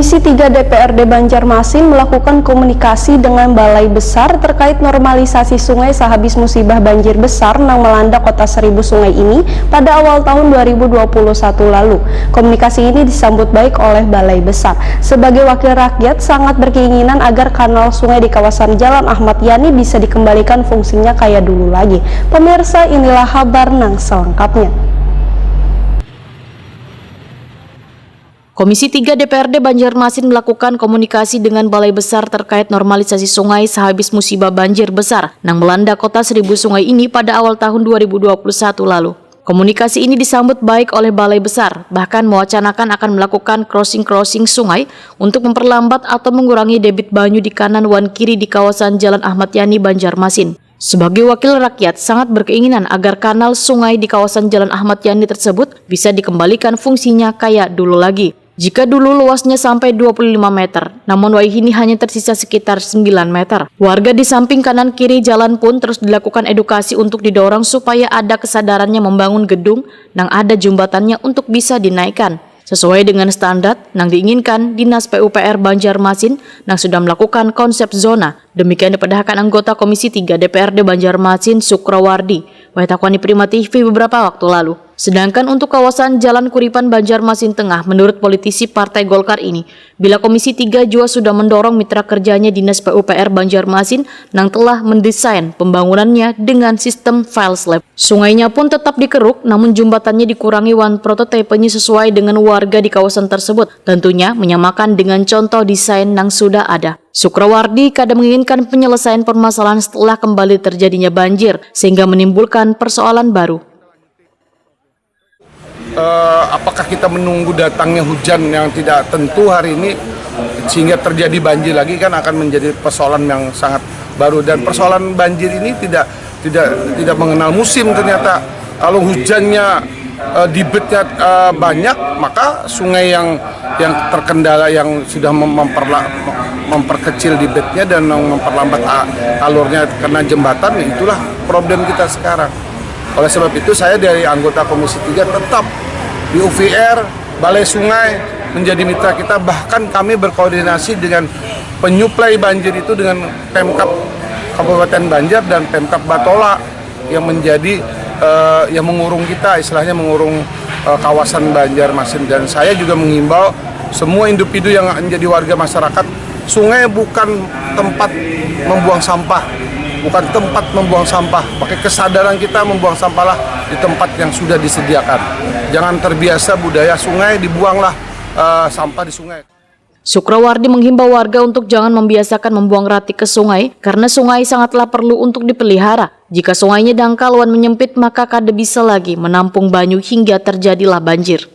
Komisi 3 DPRD Banjarmasin melakukan komunikasi dengan Balai Besar terkait normalisasi sungai sehabis musibah banjir besar yang melanda kota Seribu Sungai ini pada awal tahun 2021 lalu. Komunikasi ini disambut baik oleh Balai Besar. Sebagai wakil rakyat sangat berkeinginan agar kanal sungai di kawasan Jalan Ahmad Yani bisa dikembalikan fungsinya kayak dulu lagi. Pemirsa, inilah kabar nang selengkapnya. Komisi 3 DPRD Banjarmasin melakukan komunikasi dengan Balai Besar terkait normalisasi sungai sehabis musibah banjir besar yang melanda kota Seribu Sungai ini pada awal tahun 2021 lalu. Komunikasi ini disambut baik oleh Balai Besar, bahkan mewacanakan akan melakukan crossing sungai untuk memperlambat atau mengurangi debit banyu di kanan wan kiri di kawasan Jalan Ahmad Yani Banjarmasin. Sebagai wakil rakyat sangat berkeinginan agar kanal sungai di kawasan Jalan Ahmad Yani tersebut bisa dikembalikan fungsinya kayak dulu lagi. Jika dulu luasnya sampai 25 meter, namun kini hanya tersisa sekitar 9 meter. Warga di samping kanan kiri jalan pun terus dilakukan edukasi untuk didorong supaya ada kesadarannya membangun gedung yang ada jembatannya untuk bisa dinaikkan. Sesuai dengan standar yang diinginkan Dinas PUPR Banjarmasin yang sudah melakukan konsep zona. Demikian dipadahkan anggota Komisi 3 DPRD Banjarmasin Sukrawardi, Wahitakwani Prima TV beberapa waktu lalu. Sedangkan untuk kawasan Jalan Kuripan Banjarmasin Tengah, menurut politisi Partai Golkar ini, bila Komisi 3 juga sudah mendorong mitra kerjanya Dinas PUPR Banjarmasin yang telah mendesain pembangunannya dengan sistem file slab. Sungainya pun tetap dikeruk, namun jembatannya dikurangi wan prototipenya sesuai dengan warga di kawasan tersebut, tentunya menyamakan dengan contoh desain yang sudah ada. Sukrawardi kadang menginginkan penyelesaian permasalahan setelah kembali terjadinya banjir, sehingga menimbulkan persoalan baru. Apakah kita menunggu datangnya hujan yang tidak tentu hari ini sehingga terjadi banjir lagi, kan akan menjadi persoalan yang sangat baru. Dan persoalan banjir ini tidak mengenal musim ternyata. Kalau hujannya debitnya banyak, maka sungai yang terkendala yang sudah memperkecil debitnya dan memperlambat alurnya karena jembatan, itulah problem kita sekarang. Oleh sebab itu saya dari anggota Komisi 3 tetap di UVR, Balai Sungai menjadi mitra kita, bahkan kami berkoordinasi dengan penyuplai banjir itu dengan Pemkab Kabupaten Banjar dan Pemkab Batola yang menjadi yang mengurung kita, istilahnya mengurung kawasan Banjarmasin. Dan saya juga mengimbau semua individu yang menjadi warga masyarakat, sungai bukan tempat membuang sampah, bukan tempat membuang sampah. Pakai kesadaran kita membuang sampahlah di tempat yang sudah disediakan. Jangan terbiasa budaya sungai dibuanglah sampah di sungai. Sukrawardi menghimbau warga untuk jangan membiasakan membuang rati ke sungai karena sungai sangatlah perlu untuk dipelihara. Jika sungainya dangkal wan menyempit, maka kada bisa lagi menampung banyu hingga terjadilah banjir.